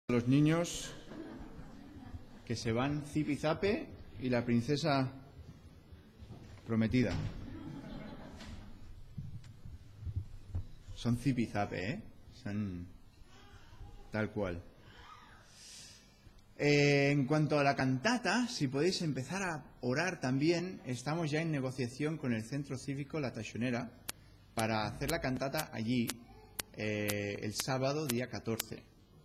Los niños que se van zipizape y la princesa prometida. Son zipizape, ¿eh? Son tal cual. En cuanto a la cantata, si podéis empezar a orar también, estamos ya en negociación con el Centro Cívico La Taxonera para hacer la cantata allí el sábado, día 14,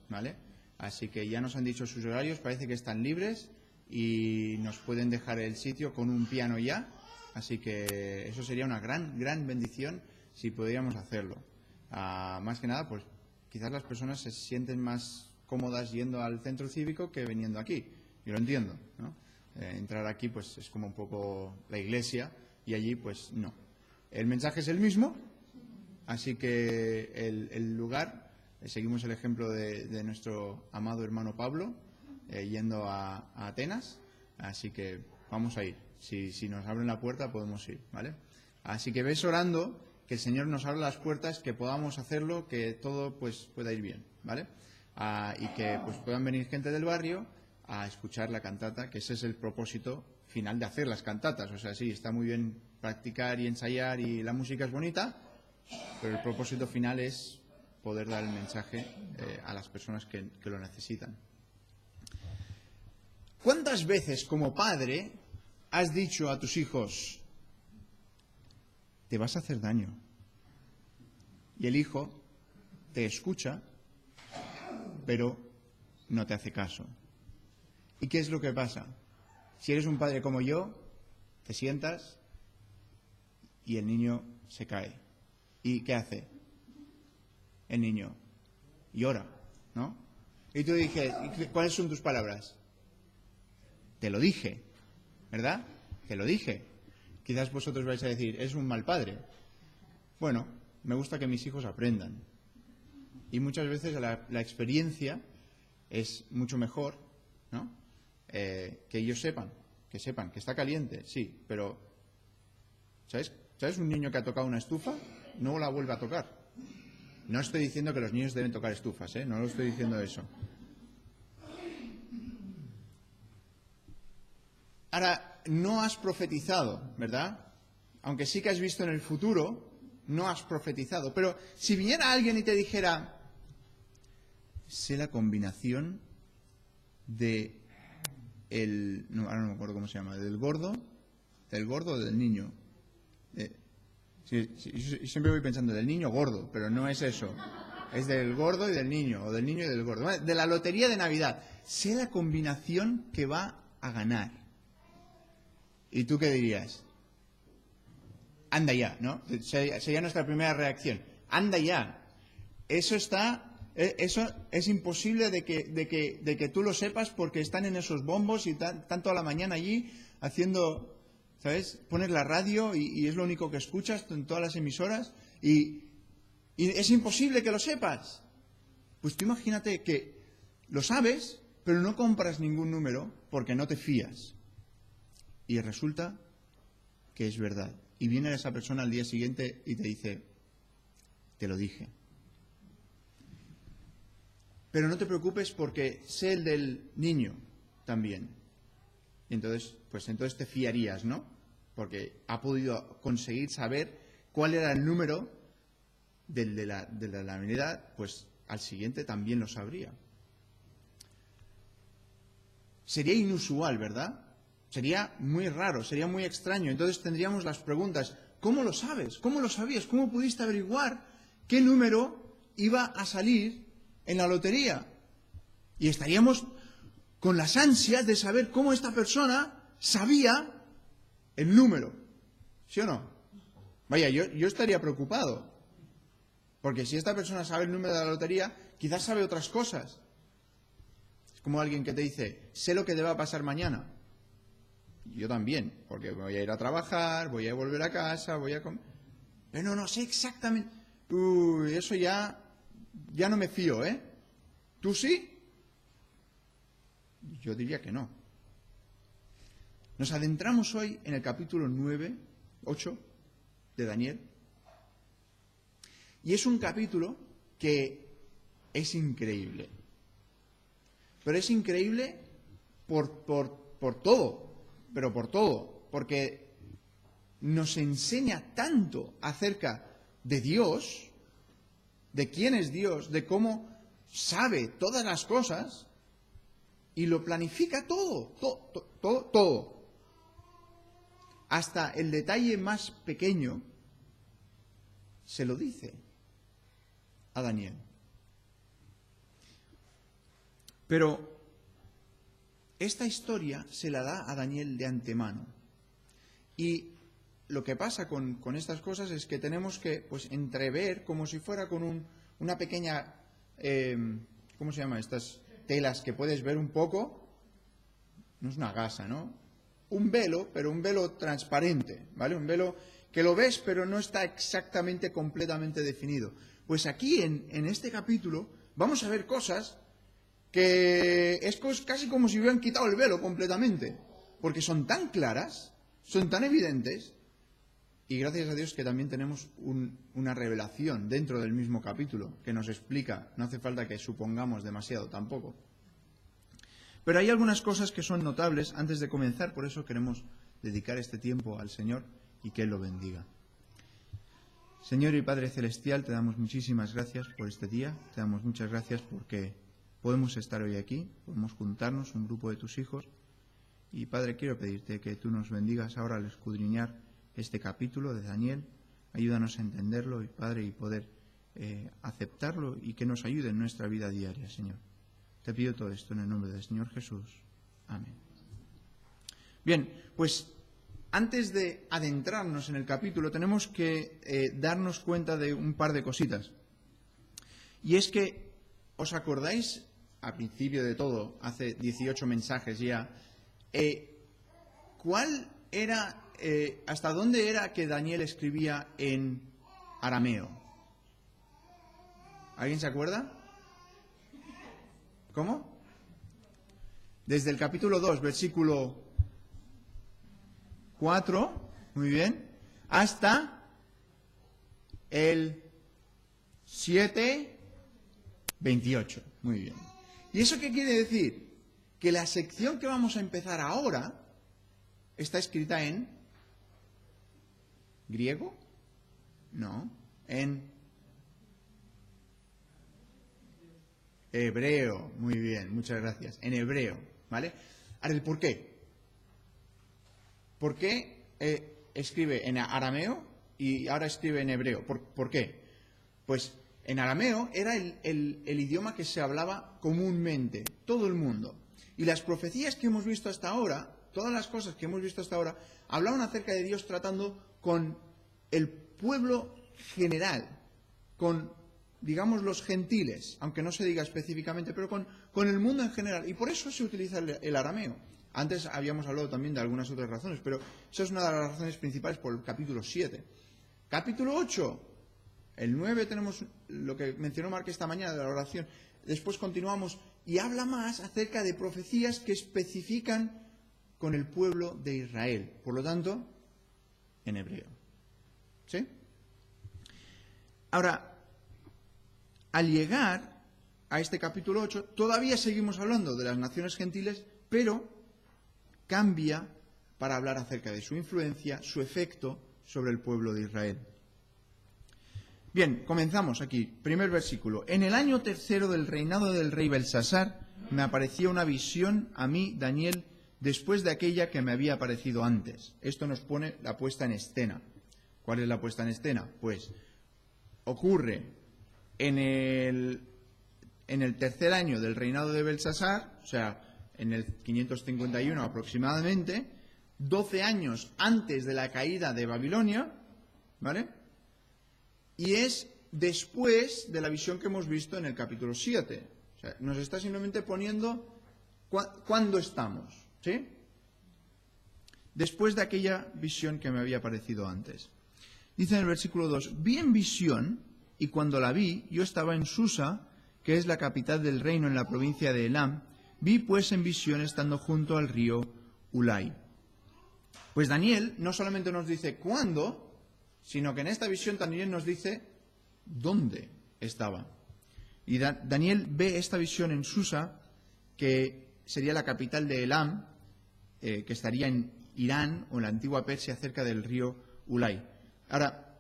¿vale? Así que ya nos han dicho sus horarios, parece que están libres y nos pueden dejar el sitio con un piano ya. Así que eso sería una gran bendición si pudiéramos hacerlo. Más que nada, pues quizás las personas se sienten más cómodas yendo al centro cívico que viniendo aquí. Yo lo entiendo, ¿no? Entrar aquí pues es como un poco la iglesia y allí pues no. El mensaje es el mismo, así que el lugar... Seguimos el ejemplo de nuestro amado hermano Pablo, yendo a Atenas, así que vamos a ir. Si nos abren la puerta podemos ir, ¿vale? Así que ves orando que el Señor nos abra las puertas, que podamos hacerlo, que todo pues pueda ir bien, ¿vale? Y que pues puedan venir gente del barrio a escuchar la cantata, que ese es el propósito final de hacer las cantatas. O sea, sí, está muy bien practicar y ensayar y la música es bonita, pero el propósito final es poder dar el mensaje a las personas que lo necesitan. ¿Cuántas veces como padre has dicho a tus hijos, te vas a hacer daño? Y el hijo te escucha, pero no te hace caso. ¿Y qué es lo que pasa? Si eres un padre como yo, te sientas y el niño se cae. ¿Y qué hace? El niño llora, ¿no? Y tú dices, ¿cuáles son tus palabras? Te lo dije, ¿verdad? Te lo dije. Quizás vosotros vais a decir, es un mal padre. Bueno, me gusta que mis hijos aprendan. Y muchas veces la experiencia es mucho mejor, ¿no? Que ellos sepan que está caliente, sí, pero ¿sabes un niño que ha tocado una estufa? No la vuelve a tocar. No estoy diciendo que los niños deben tocar estufas, ¿eh? No lo estoy diciendo eso. Ahora, no has profetizado, ¿verdad? Aunque sí que has visto en el futuro, no has profetizado. Pero si viniera alguien y te dijera, sé la combinación de ahora no me acuerdo cómo se llama, del gordo o del niño. Sí, siempre voy pensando del niño gordo, pero no es eso. Es del gordo y del niño, o del niño y del gordo. De la lotería de Navidad. Sé la combinación que va a ganar. ¿Y tú qué dirías? Anda ya, ¿no? Sería nuestra primera reacción. Anda ya. Eso es imposible de que tú lo sepas porque están en esos bombos y están toda la mañana allí haciendo... ¿Sabes? Pones la radio y es lo único que escuchas en todas las emisoras y es imposible que lo sepas. Pues tú imagínate que lo sabes, pero no compras ningún número porque no te fías. Y resulta que es verdad. Y viene esa persona al día siguiente y te dice, te lo dije. Pero no te preocupes porque sé el del niño también. Y entonces te fiarías, ¿no? Porque ha podido conseguir saber cuál era el número de la Navidad, pues al siguiente también lo sabría. Sería inusual, ¿verdad? Sería muy raro, sería muy extraño. Entonces tendríamos las preguntas, ¿cómo lo sabes? ¿Cómo lo sabías? ¿Cómo pudiste averiguar qué número iba a salir en la lotería? Y estaríamos con las ansias de saber cómo esta persona sabía el número, ¿sí o no? Vaya, yo estaría preocupado, porque si esta persona sabe el número de la lotería, quizás sabe otras cosas. Es como alguien que te dice, sé lo que te va a pasar mañana. Yo también, porque voy a ir a trabajar, voy a volver a casa, voy a comer... Pero no sé exactamente... eso ya no me fío, ¿eh? ¿Tú sí? Yo diría que no. Nos adentramos hoy en el capítulo 8 de Daniel. Y es un capítulo que es increíble. Pero es increíble por todo, pero por todo, porque nos enseña tanto acerca de Dios, de quién es Dios, de cómo sabe todas las cosas y lo planifica todo. Hasta el detalle más pequeño se lo dice a Daniel. Pero esta historia se la da a Daniel de antemano. Y lo que pasa con estas cosas es que tenemos que entrever como si fuera con una pequeña, ¿cómo se llama? Estas telas que puedes ver un poco. No es una gasa, ¿no? Un velo, pero un velo transparente, ¿vale? Un velo que lo ves, pero no está exactamente, completamente definido. Pues aquí, en este capítulo, vamos a ver cosas que es casi como si hubieran quitado el velo completamente, porque son tan claras, son tan evidentes, y gracias a Dios que también tenemos una revelación dentro del mismo capítulo que nos explica, no hace falta que supongamos demasiado tampoco. Pero hay algunas cosas que son notables antes de comenzar, por eso queremos dedicar este tiempo al Señor y que Él lo bendiga. Señor y Padre Celestial, te damos muchísimas gracias por este día, te damos muchas gracias porque podemos estar hoy aquí, podemos juntarnos, un grupo de tus hijos, y Padre, quiero pedirte que tú nos bendigas ahora al escudriñar este capítulo de Daniel, ayúdanos a entenderlo, y Padre, y poder aceptarlo y que nos ayude en nuestra vida diaria, Señor. Te pido todo esto en el nombre del Señor Jesús. Amén. Bien, pues antes de adentrarnos en el capítulo tenemos que darnos cuenta de un par de cositas. Y es que, ¿os acordáis, al principio de todo, hace 18 mensajes ya, cuál era, hasta dónde era que Daniel escribía en arameo? ¿Alguien se acuerda? ¿Cómo? Desde el capítulo 2, versículo 4, muy bien, hasta el 7, 28, muy bien. ¿Y eso qué quiere decir? Que la sección que vamos a empezar ahora está escrita en griego, no, en hebreo, muy bien, muchas gracias, en hebreo, ¿vale? Ahora, ¿el por qué? ¿Por qué escribe en arameo y ahora escribe en hebreo? ¿Por qué? Pues en arameo era el idioma que se hablaba comúnmente, todo el mundo. Y las profecías que hemos visto hasta ahora, todas las cosas que hemos visto hasta ahora, hablaban acerca de Dios tratando con el pueblo general, con, digamos, los gentiles, aunque no se diga específicamente, pero con el mundo en general. Y por eso se utiliza el arameo. Antes habíamos hablado también de algunas otras razones, pero esa es una de las razones principales por el capítulo 7. Capítulo 8, el 9 tenemos lo que mencionó Mark esta mañana de la oración. Después continuamos y habla más acerca de profecías que especifican con el pueblo de Israel. Por lo tanto, en hebreo. ¿Sí? Ahora, al llegar a este capítulo 8, todavía seguimos hablando de las naciones gentiles, pero cambia para hablar acerca de su influencia, su efecto sobre el pueblo de Israel. Bien, comenzamos aquí. Primer versículo. En el año 3 del reinado del rey Belsasar me apareció una visión a mí, Daniel, después de aquella que me había aparecido antes. Esto nos pone la puesta en escena. ¿Cuál es la puesta en escena? Pues ocurre en el 3er año del reinado de Belsasar, o sea, en el 551 aproximadamente, 12 años antes de la caída de Babilonia, ¿vale? Y es después de la visión que hemos visto en el capítulo 7. O sea, nos está simplemente poniendo cuándo estamos, ¿sí? Después de aquella visión que me había aparecido antes. Dice en el versículo 2, vi en visión, y cuando la vi, yo estaba en Susa, que es la capital del reino en la provincia de Elam. Vi pues en visión estando junto al río Ulai. Pues Daniel no solamente nos dice cuándo, sino que en esta visión también nos dice dónde estaba. Y Daniel ve esta visión en Susa, que sería la capital de Elam, que estaría en Irán o en la antigua Persia, cerca del río Ulai. Ahora,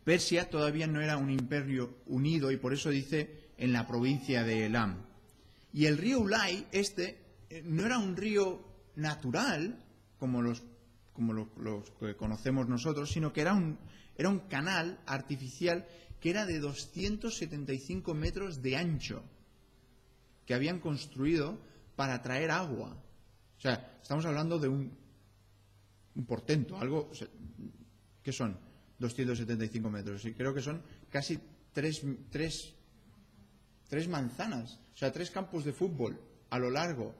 Persia todavía no era un imperio unido y por eso dice en la provincia de Elam. Y el río Ulai, no era un río natural, como los que conocemos nosotros, sino que era un canal artificial que era de 275 metros de ancho, que habían construido para traer agua. O sea, estamos hablando de un portento, algo, ¿qué son 275 metros? Y creo que son casi tres manzanas, o sea, 3 campos de fútbol a lo largo.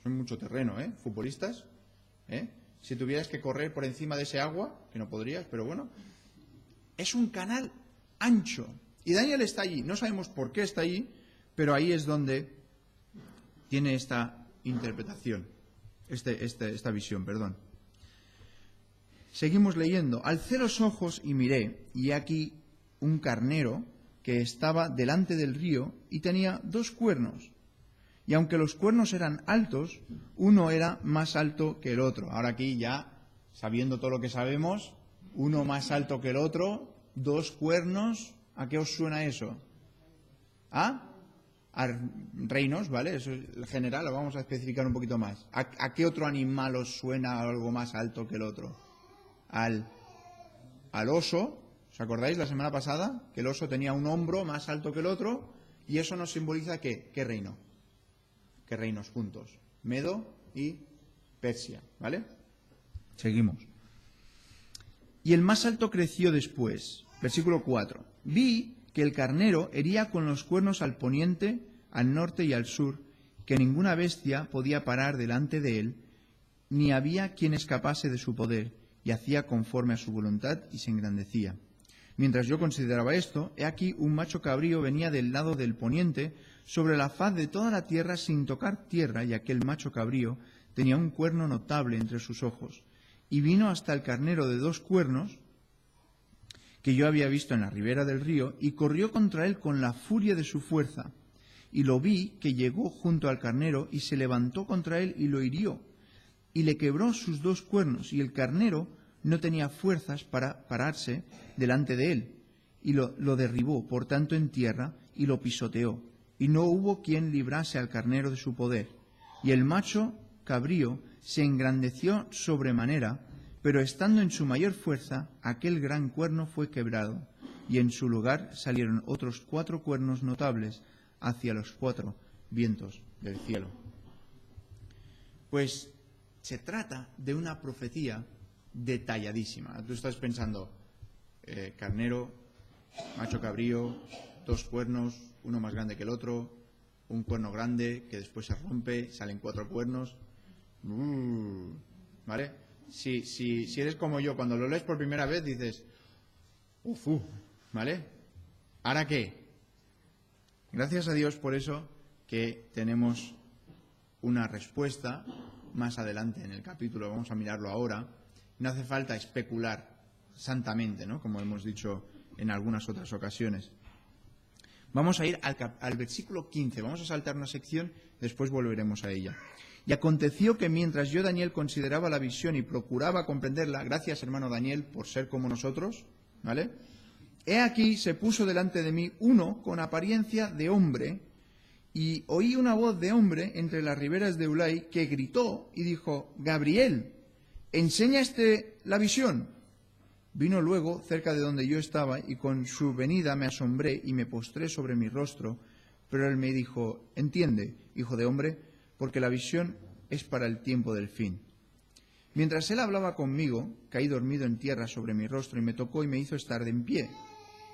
Son mucho terreno, ¿eh? Futbolistas, ¿eh? Si tuvieras que correr por encima de ese agua, que no podrías, pero bueno, es un canal ancho. Y Daniel está allí, no sabemos por qué está allí, pero ahí es donde tiene esta interpretación, esta visión, perdón. Seguimos leyendo. Alcé los ojos y miré, y aquí un carnero que estaba delante del río y tenía 2 cuernos. Y aunque los cuernos eran altos, uno era más alto que el otro. Ahora aquí ya, sabiendo todo lo que sabemos, uno más alto que el otro, 2 cuernos, ¿a qué os suena eso? A reinos, ¿vale? Eso es el general, lo vamos a especificar un poquito más. ¿A qué otro animal os suena algo más alto que el otro? Al oso. ¿Os acordáis la semana pasada? Que el oso tenía un hombro más alto que el otro, y eso nos simboliza ¿qué? ¿Qué reino? ¿Qué reinos juntos? Medo y Persia, ¿vale? Seguimos. Y el más alto creció después. Versículo 4. Vi que el carnero hería con los cuernos al poniente, al norte y al sur, que ninguna bestia podía parar delante de él, ni había quien escapase de su poder, y hacía conforme a su voluntad y se engrandecía. Mientras yo consideraba esto, he aquí un macho cabrío venía del lado del poniente sobre la faz de toda la tierra sin tocar tierra, y aquel macho cabrío tenía un cuerno notable entre sus ojos. Y vino hasta el carnero de 2 cuernos, que yo había visto en la ribera del río, y corrió contra él con la furia de su fuerza. Y lo vi que llegó junto al carnero y se levantó contra él y lo hirió, y le quebró sus 2 cuernos, y el carnero no tenía fuerzas para pararse delante de él, y lo derribó, por tanto, en tierra, y lo pisoteó, y no hubo quien librase al carnero de su poder. Y el macho cabrío se engrandeció sobremanera, pero estando en su mayor fuerza, aquel gran cuerno fue quebrado, y en su lugar salieron otros 4 cuernos notables hacia los 4 vientos del cielo. Pues se trata de una profecía detalladísima. Tú estás pensando, carnero, macho cabrío, 2 cuernos, uno más grande que el otro, un cuerno grande que después se rompe, salen 4 cuernos. ¿Vale? Si eres como yo, cuando lo lees por primera vez dices, ¿vale? ¿Ahora qué? Gracias a Dios por eso que tenemos una respuesta más adelante en el capítulo, vamos a mirarlo ahora. No hace falta especular santamente, ¿no? Como hemos dicho en algunas otras ocasiones. Vamos a ir al versículo 15, vamos a saltar una sección, después volveremos a ella. Y aconteció que mientras yo, Daniel, consideraba la visión y procuraba comprenderla, gracias hermano Daniel por ser como nosotros, ¿vale? He aquí se puso delante de mí uno con apariencia de hombre, y oí una voz de hombre entre las riberas de Ulai que gritó y dijo, Gabriel, enseña la visión. Vino luego cerca de donde yo estaba, y con su venida me asombré y me postré sobre mi rostro. Pero él me dijo, entiende, hijo de hombre, porque la visión es para el tiempo del fin. Mientras él hablaba conmigo, caí dormido en tierra sobre mi rostro, y me tocó y me hizo estar de en pie.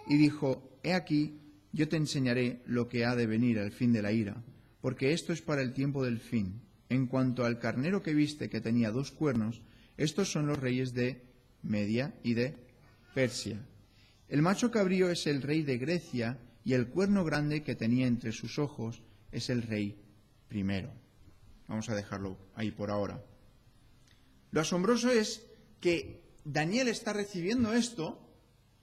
Y dijo, he aquí, yo te enseñaré lo que ha de venir al fin de la ira, porque esto es para el tiempo del fin. En cuanto al carnero que viste, que tenía 2 cuernos, estos son los reyes de Media y de Persia. El macho cabrío es el rey de Grecia, y el cuerno grande que tenía entre sus ojos es el rey primero. Vamos a dejarlo ahí por ahora. Lo asombroso es que Daniel está recibiendo esto,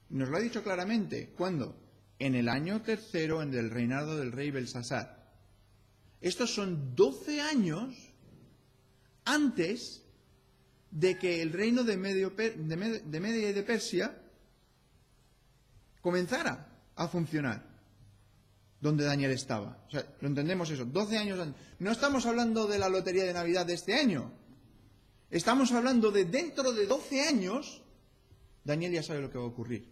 nos lo ha dicho claramente, ¿cuándo? en el año tercero del reinado del rey Belsasar. Estos son 12 años antes de que el reino de Media y de Persia comenzara a funcionar, donde Daniel estaba. O sea, lo entendemos eso, 12 años antes. No estamos hablando de la lotería de Navidad de este año. Estamos hablando de dentro de 12 años, Daniel ya sabe lo que va a ocurrir.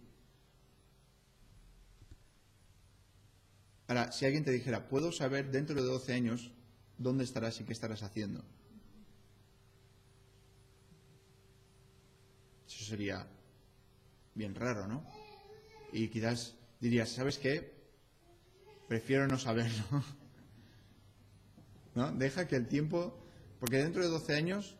Ahora, si alguien te dijera, puedo saber dentro de 12 años dónde estarás y qué estarás haciendo, eso sería bien raro, ¿no? Y quizás dirías, ¿sabes qué? Prefiero no saberlo. ¿No? Deja que el tiempo... Porque dentro de 12 años,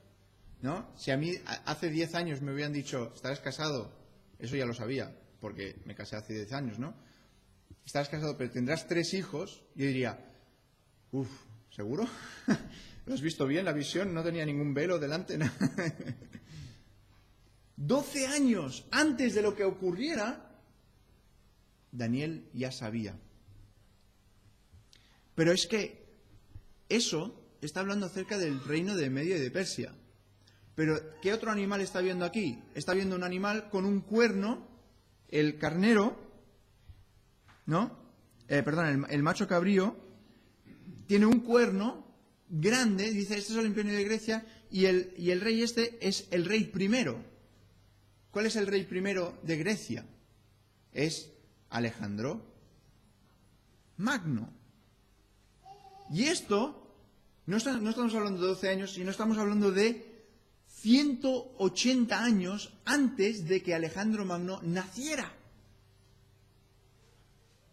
¿no? Si a mí hace 10 años me hubieran dicho, ¿estarás casado? Eso ya lo sabía, porque me casé hace 10 años, ¿no? Estarás casado, pero tendrás 3 hijos. Yo diría, ¿seguro? ¿Lo has visto bien la visión? No tenía ningún velo delante. 12 años antes de lo que ocurriera, Daniel ya sabía. Pero es que eso está hablando acerca del reino de Media y de Persia. Pero, ¿qué otro animal está viendo aquí? Está viendo un animal con un cuerno, el carnero, ¿no? El macho cabrío, tiene un cuerno grande, dice, este es el imperio de Grecia, y el rey este es el rey primero. ¿Cuál es el rey primero de Grecia? Es Alejandro Magno. Y esto, no estamos hablando de 12 años, sino estamos hablando de 180 años antes de que Alejandro Magno naciera.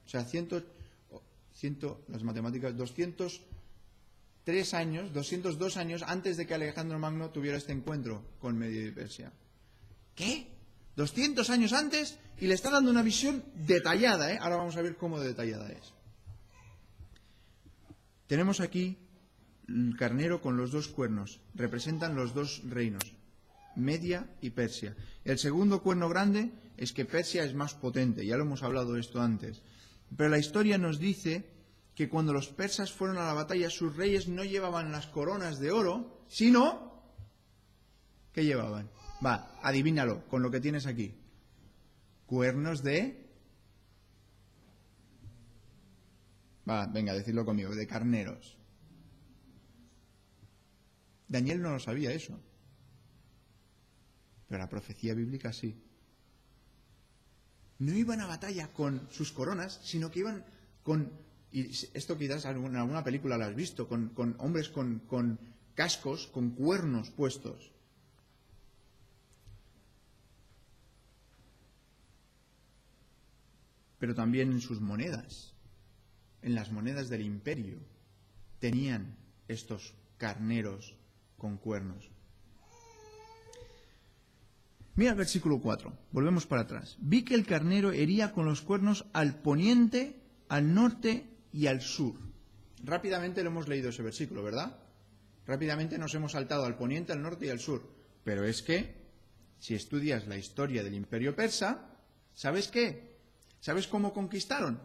O sea, las matemáticas, 203 años, 202 años antes de que Alejandro Magno tuviera este encuentro con Media y Persia. ¿Qué? 200 años antes y le está dando una visión detallada, ¿eh? Ahora vamos a ver cómo de detallada es. Tenemos aquí el carnero con los 2 cuernos. Representan los 2 reinos, Media y Persia. El segundo cuerno grande es que Persia es más potente, ya lo hemos hablado de esto antes. Pero la historia nos dice que cuando los persas fueron a la batalla, sus reyes no llevaban las coronas de oro, sino... ¿Qué llevaban? Va, adivínalo con lo que tienes aquí. Cuernos de... Va, venga, decidlo conmigo, de carneros. Daniel no lo sabía eso. Pero la profecía bíblica sí. No iban a batalla con sus coronas, sino que iban con... Y esto quizás en alguna película lo has visto, con hombres con cascos, con cuernos puestos. Pero también en sus monedas, en las monedas del imperio, tenían estos carneros con cuernos. Mira el versículo 4, volvemos para atrás. Vi que el carnero hería con los cuernos al poniente, al norte y al sur. Rápidamente lo hemos leído ese versículo, ¿verdad? Rápidamente nos hemos saltado al poniente, al norte y al sur. Pero es que, si estudias la historia del imperio persa, ¿sabes qué? ¿Sabes cómo conquistaron?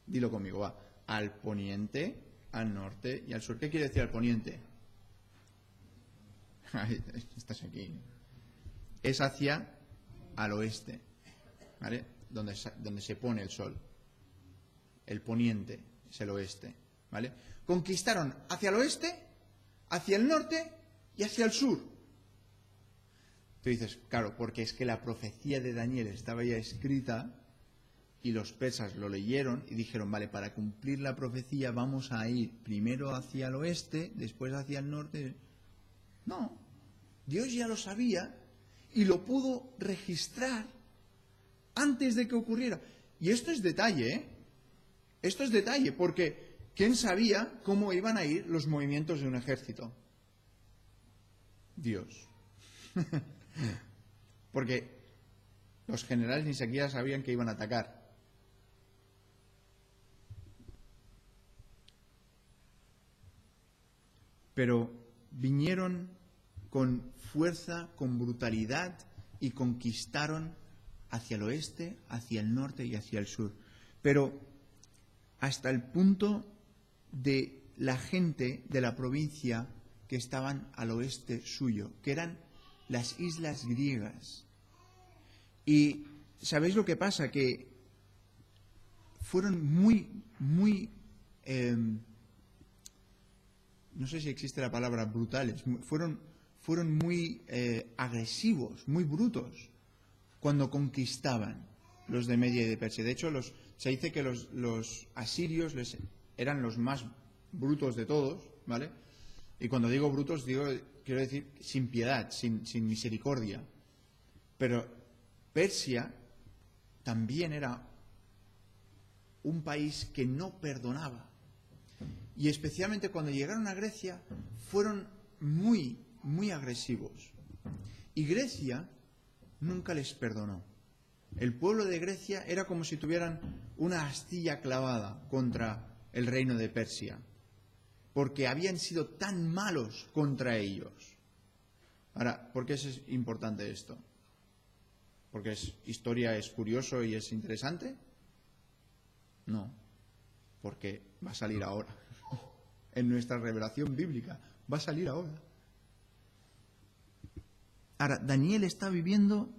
Dilo conmigo, va. Al poniente, al norte y al sur. ¿Qué quiere decir al poniente? Estás aquí. Es hacia al oeste, ¿vale? Donde se pone el sol. El poniente es el oeste, ¿vale? Conquistaron hacia el oeste, hacia el norte y hacia el sur. Tú dices, claro, porque es que la profecía de Daniel estaba ya escrita y los persas lo leyeron y dijeron, vale, para cumplir la profecía vamos a ir primero hacia el oeste, después hacia el norte. No, Dios ya lo sabía y lo pudo registrar antes de que ocurriera. Y esto es detalle, ¿eh? Esto es detalle, porque ¿quién sabía cómo iban a ir los movimientos de un ejército? Dios. Porque los generales ni siquiera sabían que iban a atacar. Pero vinieron con fuerza, con brutalidad y conquistaron hacia el oeste, hacia el norte y hacia el sur. Pero hasta el punto de la gente de la provincia que estaban al oeste suyo, que eran las islas griegas. Y ¿sabéis lo que pasa? Que fueron muy, no sé si existe la palabra brutales, fueron muy agresivos, muy brutos cuando conquistaban los de Media y de Persia. De hecho, se dice que los asirios eran los más brutos de todos, ¿vale? Y cuando digo brutos, quiero decir sin piedad, sin misericordia. Pero Persia también era un país que no perdonaba. Y especialmente cuando llegaron a Grecia, fueron muy, muy agresivos. Y Grecia nunca les perdonó. El pueblo de Grecia era como si tuvieran una astilla clavada contra el reino de Persia, porque habían sido tan malos contra ellos. Ahora, ¿por qué es importante esto? ¿Porque historia es curioso y es interesante? No, porque va a salir ahora. En nuestra revelación bíblica va a salir ahora. Ahora, Daniel está viendo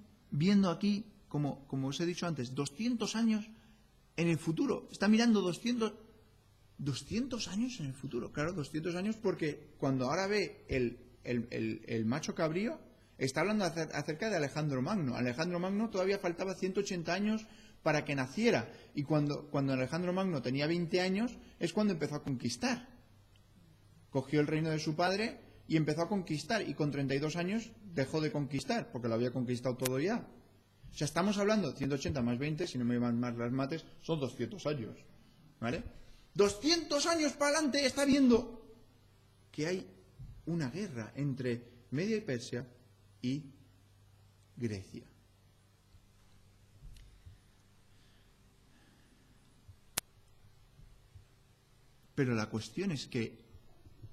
aquí, como os he dicho antes, 200 años en el futuro. Está mirando 200 años en el futuro. Claro, 200 años porque cuando ahora ve el macho cabrío, está hablando acerca de Alejandro Magno. Alejandro Magno todavía faltaba 180 años para que naciera. Y cuando Alejandro Magno tenía 20 años, es cuando empezó a conquistar. Cogió el reino de su padre y empezó a conquistar. Y con 32 años dejó de conquistar, porque lo había conquistado todo ya. O sea, estamos hablando de 180 más 20, si no me van mal las mates, son 200 años. ¿Vale? 200 años para adelante está viendo que hay una guerra entre Media y Persia y Grecia. Pero la cuestión es que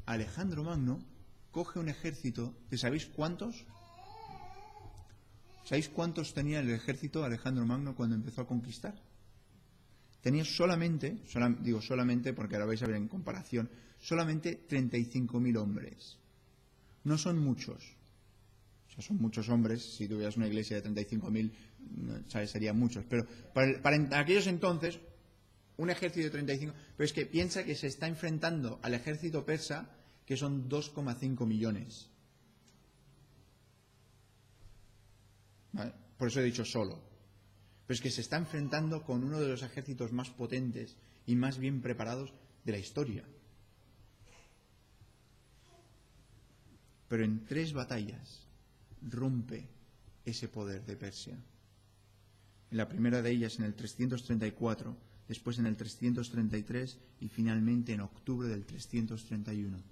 Alejandro Magno coge un ejército, ¿que sabéis cuántos? ¿Sabéis cuántos tenía el ejército de Alejandro Magno cuando empezó a conquistar? Tenía solamente porque ahora vais a ver en comparación, solamente 35.000 hombres. No son muchos. O sea, son muchos hombres. Si tuvieras una iglesia de 35.000, ¿sabes? Serían muchos. Pero para aquellos entonces, un ejército de 35... Pero es que piensa que se está enfrentando al ejército persa, que son 2,5 millones. ¿Vale? Por eso he dicho solo. Pero es que se está enfrentando con uno de los ejércitos más potentes y más bien preparados de la historia. Pero en 3 batallas rompe ese poder de Persia. En la primera de ellas en el 334, después en el 333 y finalmente en octubre del 331.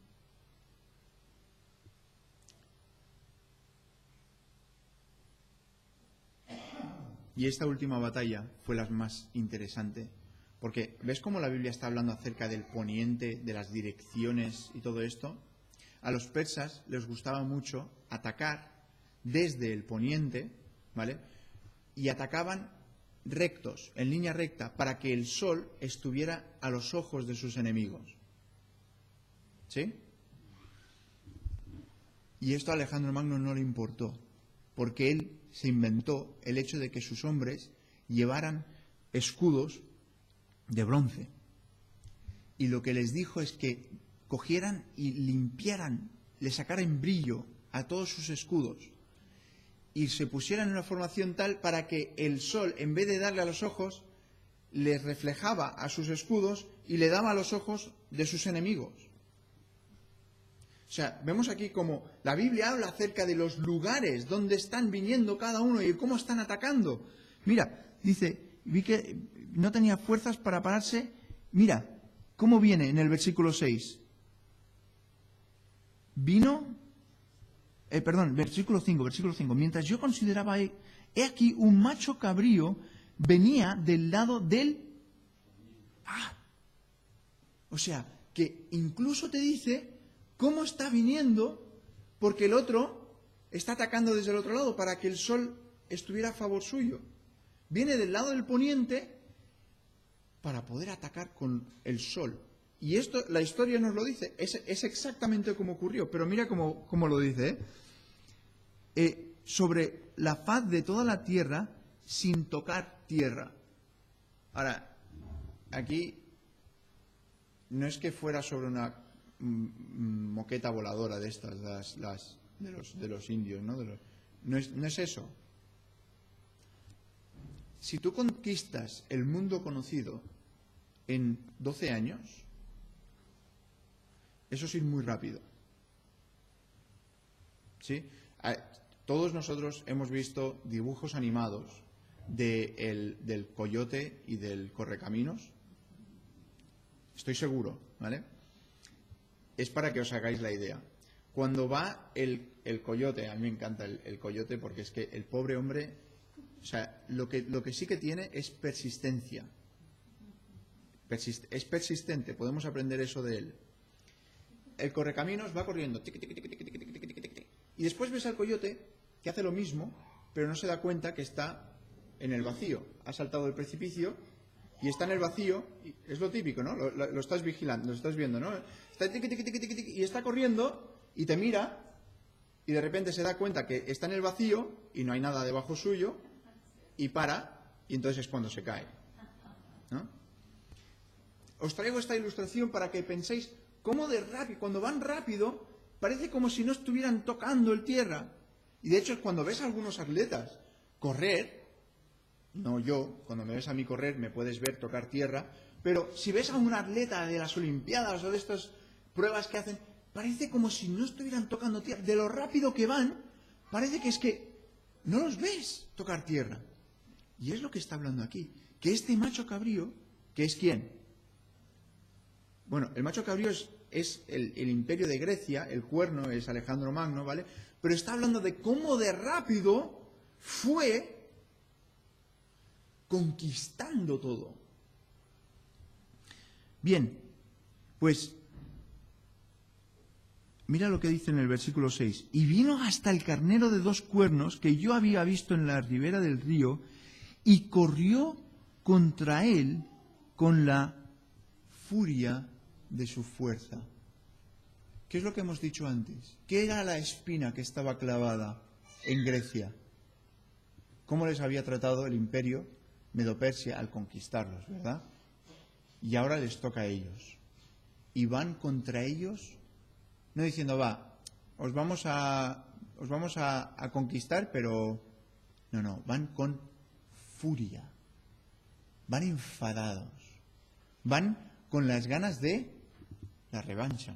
Y esta última batalla fue la más interesante, porque ¿ves cómo la Biblia está hablando acerca del poniente, de las direcciones y todo esto? A los persas les gustaba mucho atacar desde el poniente, ¿vale? Y atacaban rectos, en línea recta, para que el sol estuviera a los ojos de sus enemigos. ¿Sí? Y esto a Alejandro Magno no le importó, porque él se inventó el hecho de que sus hombres llevaran escudos de bronce. Y lo que les dijo es que cogieran y limpiaran, le sacaran brillo a todos sus escudos y se pusieran en una formación tal para que el sol, en vez de darle a los ojos, les reflejaba a sus escudos y le daba a los ojos de sus enemigos. O sea, vemos aquí como la Biblia habla acerca de los lugares donde están viniendo cada uno y cómo están atacando. Mira, dice, vi que no tenía fuerzas para pararse. Mira, ¿cómo viene en el versículo 6? Versículo 5. Mientras yo consideraba, he aquí un macho cabrío venía del lado del... O sea, que incluso te dice cómo está viniendo, porque el otro está atacando desde el otro lado para que el sol estuviera a favor suyo. viene del lado del poniente para poder atacar con el sol. Y esto, la historia nos lo dice, es exactamente como ocurrió, pero mira cómo lo dice, sobre la faz de toda la tierra sin tocar tierra. Ahora, aquí no es que fuera sobre una moqueta voladora de estas, de los indios, ¿no? No es eso. Si tú conquistas el mundo conocido en 12 años, eso es ir muy rápido. ¿Sí? Todos nosotros hemos visto dibujos animados del coyote y del correcaminos. Estoy seguro, ¿vale? Es para que os hagáis la idea. Cuando va el coyote, a mí me encanta el coyote porque es que el pobre hombre, o sea, lo que sí que tiene es persistencia. Es persistente, podemos aprender eso de él. El correcaminos va corriendo, y después ves al coyote que hace lo mismo, pero no se da cuenta que está en el vacío. Ha saltado del precipicio y está en el vacío, y es lo típico, ¿no? Lo estás vigilando, lo estás viendo, ¿no? Está y está corriendo y te mira y de repente se da cuenta que está en el vacío y no hay nada debajo suyo y para, y entonces es cuando se cae, ¿no? Os traigo esta ilustración para que penséis cómo de rápido, cuando van rápido, parece como si no estuvieran tocando el tierra. Y de hecho, cuando ves a algunos atletas correr, no yo, cuando me ves a mí correr me puedes ver tocar tierra, pero si ves a un atleta de las Olimpiadas o de estas pruebas que hacen, parece como si no estuvieran tocando tierra. De lo rápido que van, parece que es que no los ves tocar tierra. Y es lo que está hablando aquí, que este macho cabrío, ¿que es quién? Bueno, el macho cabrío es el imperio de Grecia, el cuerno es Alejandro Magno, ¿vale? Pero está hablando de cómo de rápido fue conquistando todo. Bien, pues mira lo que dice en el versículo 6. Y vino hasta el carnero de 2 cuernos que yo había visto en la ribera del río y corrió contra él con la furia de su fuerza. ¿Qué es lo que hemos dicho antes? ¿Qué era la espina que estaba clavada en Grecia? ¿Cómo les había tratado el imperio Medo-Persia al conquistarlos, verdad? Y ahora les toca a ellos. Y van contra ellos, no diciendo, os vamos a conquistar, pero no, van con furia. Van enfadados. Van con las ganas de la revancha.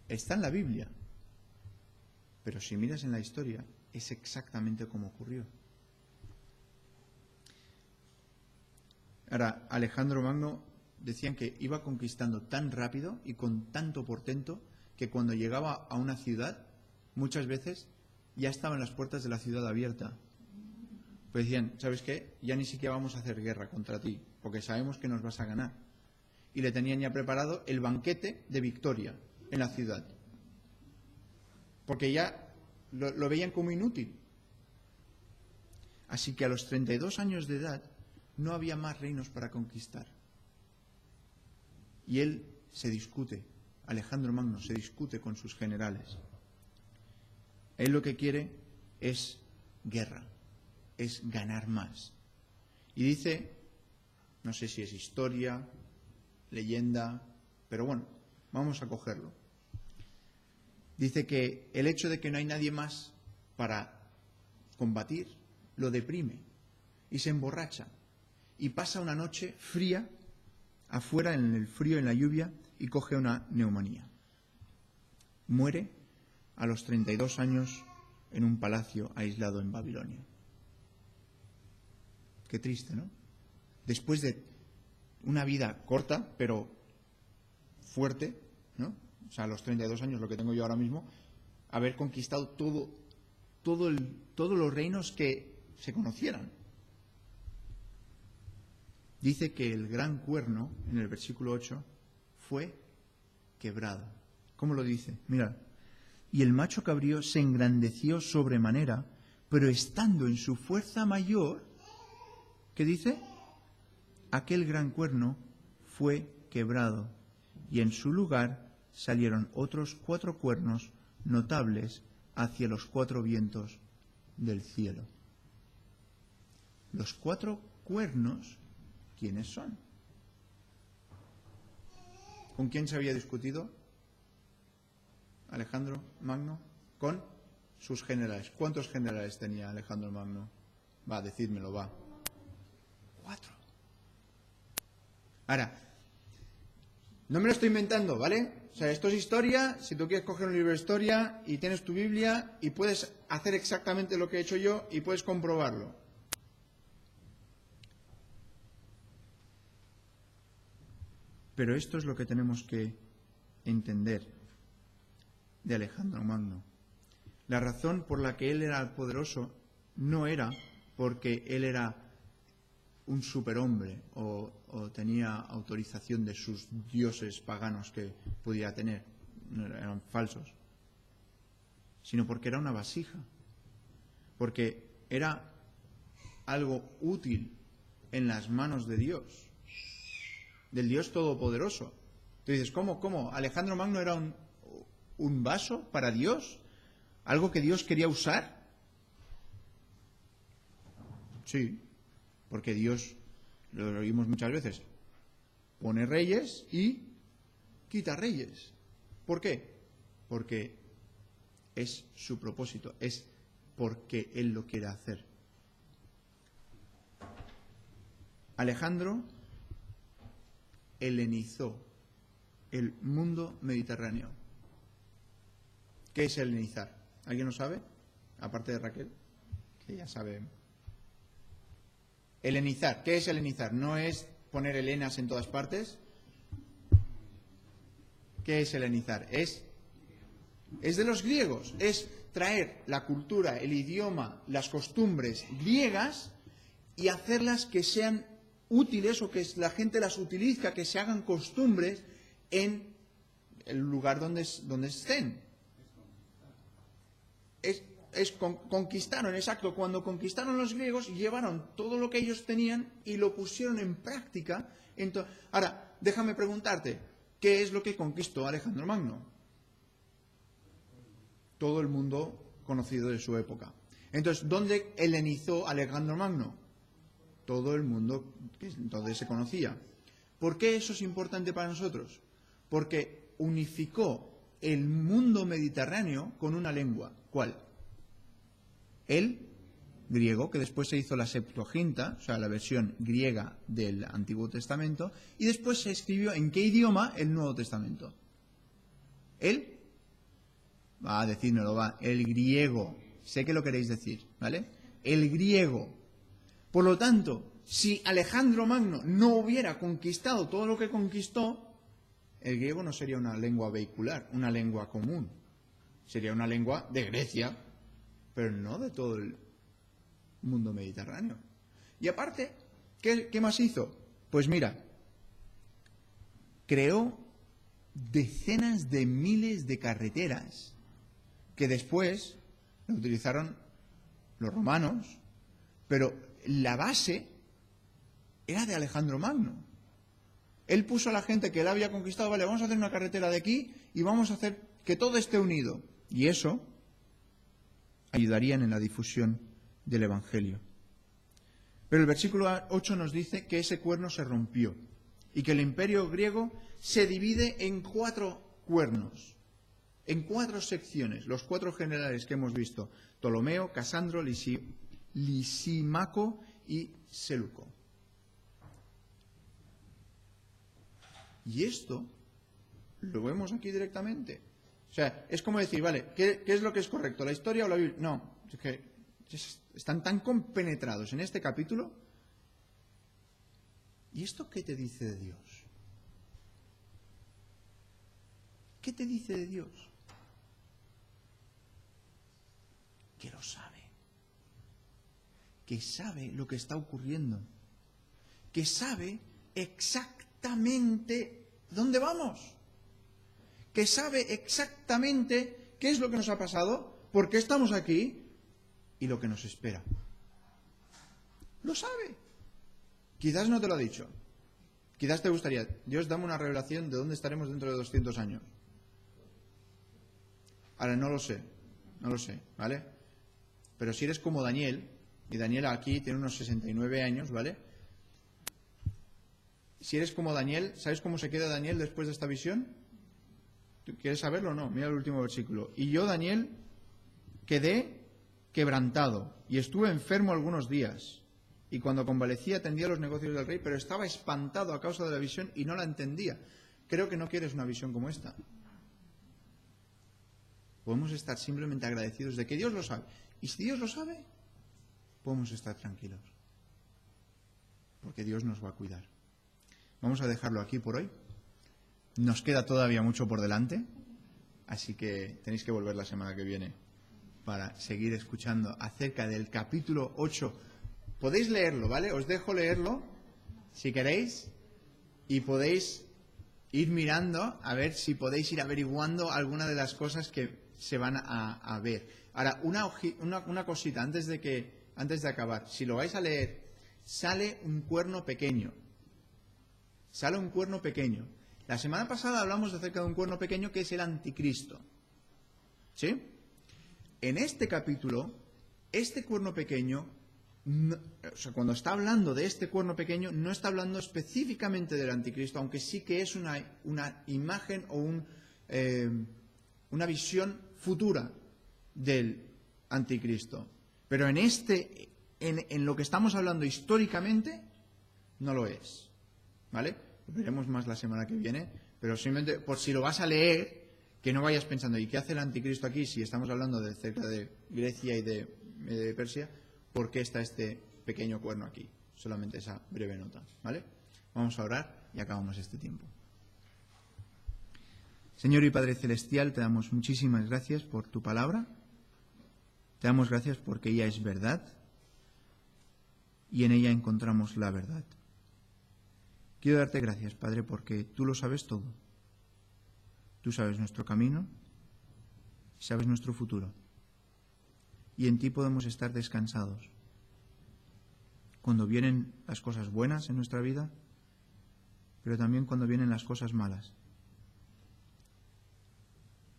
Está en la Biblia, pero si miras en la historia, es exactamente como ocurrió. Ahora, Alejandro Magno decían que iba conquistando tan rápido y con tanto portento que cuando llegaba a una ciudad, muchas veces ya estaban las puertas de la ciudad abiertas. Pues decían, ¿sabes qué? Ya ni siquiera vamos a hacer guerra contra ti, porque sabemos que nos vas a ganar. Y le tenían ya preparado el banquete de victoria en la ciudad, porque ya lo veían como inútil. Así que a los 32 años de edad no había más reinos para conquistar. Y él se discute, Alejandro Magno se discute con sus generales. Él lo que quiere es guerra, es ganar más. Y dice, no sé si es historia, leyenda, pero bueno, vamos a cogerlo. Dice que el hecho de que no hay nadie más para combatir lo deprime y se emborracha y pasa una noche fría afuera en el frío, en la lluvia, y coge una neumonía. Muere a los 32 años en un palacio aislado en Babilonia. Qué triste, ¿no? Después de una vida corta, pero fuerte, ¿no? O sea, a los 32 años, lo que tengo yo ahora mismo, haber conquistado todos los reinos que se conocieran. Dice que el gran cuerno, en el versículo 8, fue quebrado. ¿Cómo lo dice? Mirad. Y el macho cabrío se engrandeció sobremanera Pero estando en su fuerza mayor, ¿qué dice? Aquel gran cuerno fue quebrado, y en su lugar salieron otros 4 cuernos notables hacia los 4 vientos del cielo. Los 4 cuernos, ¿quiénes son? ¿Con quién se había discutido Alejandro Magno? Con sus generales. ¿Cuántos generales tenía Alejandro Magno? Va, decídmelo, va. 4. Ahora, no me lo estoy inventando, ¿vale? O sea, esto es historia. Si tú quieres coger un libro de historia y tienes tu Biblia y puedes hacer exactamente lo que he hecho yo y puedes comprobarlo. Pero esto es lo que tenemos que entender de Alejandro Magno. La razón por la que él era poderoso no era porque él era un superhombre o tenía autorización de sus dioses paganos que pudiera tener, eran falsos, sino porque era una vasija, porque era algo útil en las manos de Dios, del Dios Todopoderoso. Tú dices, ¿cómo? ¿Alejandro Magno era un vaso para Dios? ¿Algo que Dios quería usar? Sí, porque Dios, lo oímos muchas veces, pone reyes y quita reyes. ¿Por qué? Porque es su propósito, es porque Él lo quiere hacer. Alejandro helenizó el mundo mediterráneo. ¿Qué es helenizar? ¿Alguien lo sabe? Aparte de Raquel, que ya sabe. Helenizar. ¿Qué es helenizar? ¿No es poner helenas en todas partes? ¿Qué es helenizar? Es de los griegos. Es traer la cultura, el idioma, las costumbres griegas y hacerlas que sean útiles o que la gente las utilice, que se hagan costumbres en el lugar donde estén. Conquistaron, exacto. Cuando conquistaron los griegos, llevaron todo lo que ellos tenían y lo pusieron en práctica. Ahora, déjame preguntarte, ¿qué es lo que conquistó Alejandro Magno? Todo el mundo conocido de su época. Entonces, ¿dónde helenizó Alejandro Magno? Todo el mundo que entonces se conocía. ¿Por qué eso es importante para nosotros? Porque unificó el mundo mediterráneo con una lengua. ¿Cuál? El griego, que después se hizo la Septuaginta, o sea, la versión griega del Antiguo Testamento, y después se escribió en qué idioma el Nuevo Testamento. El griego. Sé que lo queréis decir, ¿vale? El griego. Por lo tanto, si Alejandro Magno no hubiera conquistado todo lo que conquistó, el griego no sería una lengua vehicular, una lengua común. Sería una lengua de Grecia, pero no de todo el mundo mediterráneo. Y aparte, ¿qué más hizo? Pues mira, creó decenas de miles de carreteras que después lo utilizaron los romanos, pero la base era de Alejandro Magno. Él puso a la gente que él había conquistado, vale, vamos a hacer una carretera de aquí y vamos a hacer que todo esté unido. Y eso ayudarían en la difusión del Evangelio. Pero el versículo 8 nos dice que ese cuerno se rompió y que el imperio griego se divide en 4 cuernos, en 4 secciones, los 4 generales que hemos visto: Ptolomeo, Casandro, Lisímaco y Séleuco. Y esto lo vemos aquí directamente. O sea, es como decir, vale, ¿qué es lo que es correcto? ¿La historia o la Biblia? No, es que están tan compenetrados en este capítulo. ¿Y esto qué te dice de Dios? ¿Qué te dice de Dios? Que lo sabe. Que sabe lo que está ocurriendo. Que sabe exactamente dónde vamos. Que sabe exactamente qué es lo que nos ha pasado, por qué estamos aquí y lo que nos espera. Lo sabe. Quizás no te lo ha dicho. Quizás te gustaría, Dios, dame una revelación de dónde estaremos dentro de 200 años. Ahora, no lo sé, ¿vale? Pero si eres como Daniel, y Daniel aquí tiene unos 69 años, ¿vale? Si eres como Daniel, ¿sabes cómo se queda Daniel después de esta visión? ¿Tú quieres saberlo o no? Mira el último versículo. Y yo, Daniel, quedé quebrantado y estuve enfermo algunos días. Y cuando convalecía atendía los negocios del rey, pero estaba espantado a causa de la visión y no la entendía. Creo que no quieres una visión como esta. Podemos estar simplemente agradecidos de que Dios lo sabe. Y si Dios lo sabe, podemos estar tranquilos. Porque Dios nos va a cuidar. Vamos a dejarlo aquí por hoy. Nos queda todavía mucho por delante. Así que tenéis que volver la semana que viene para seguir escuchando acerca del capítulo 8. Podéis leerlo, ¿vale? Os dejo leerlo, si queréis, y podéis ir mirando a ver si podéis ir averiguando alguna de las cosas que se van a ver. Ahora, una cosita antes de acabar. Si lo vais a leer, sale un cuerno pequeño. Sale un cuerno pequeño. La semana pasada hablamos acerca de un cuerno pequeño que es el anticristo. ¿Sí? En este capítulo, este cuerno pequeño, cuando está hablando de este cuerno pequeño, no está hablando específicamente del anticristo, aunque sí que es una imagen o una visión futura del anticristo. Pero en lo que estamos hablando históricamente, no lo es. ¿Vale? Lo veremos más la semana que viene, pero simplemente por si lo vas a leer, que no vayas pensando, ¿y qué hace el anticristo aquí si estamos hablando de cerca de Grecia y de Persia? ¿Por qué está este pequeño cuerno aquí? Solamente esa breve nota, ¿vale? Vamos a orar y acabamos este tiempo. Señor y Padre Celestial, te damos muchísimas gracias por tu palabra. Te damos gracias porque ella es verdad y en ella encontramos la verdad. Quiero darte gracias, Padre, porque tú lo sabes todo. Tú sabes nuestro camino, sabes nuestro futuro. Y en ti podemos estar descansados. Cuando vienen las cosas buenas en nuestra vida, pero también cuando vienen las cosas malas.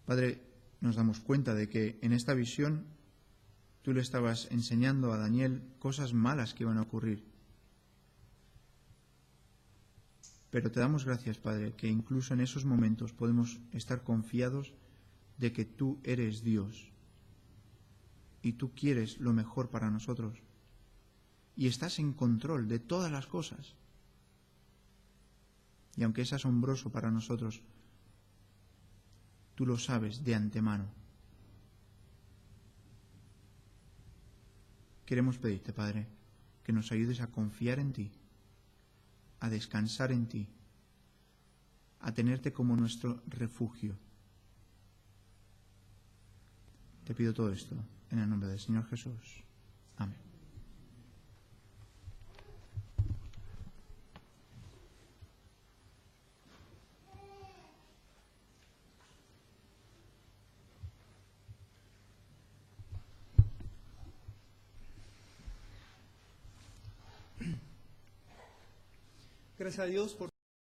Padre, nos damos cuenta de que en esta visión tú le estabas enseñando a Daniel cosas malas que iban a ocurrir. Pero te damos gracias, Padre, que incluso en esos momentos podemos estar confiados de que tú eres Dios y tú quieres lo mejor para nosotros y estás en control de todas las cosas. Y aunque es asombroso para nosotros, tú lo sabes de antemano. Queremos pedirte, Padre, que nos ayudes a confiar en ti, a descansar en ti, a tenerte como nuestro refugio. Te pido todo esto en el nombre del Señor Jesús. Amén. Gracias a Dios por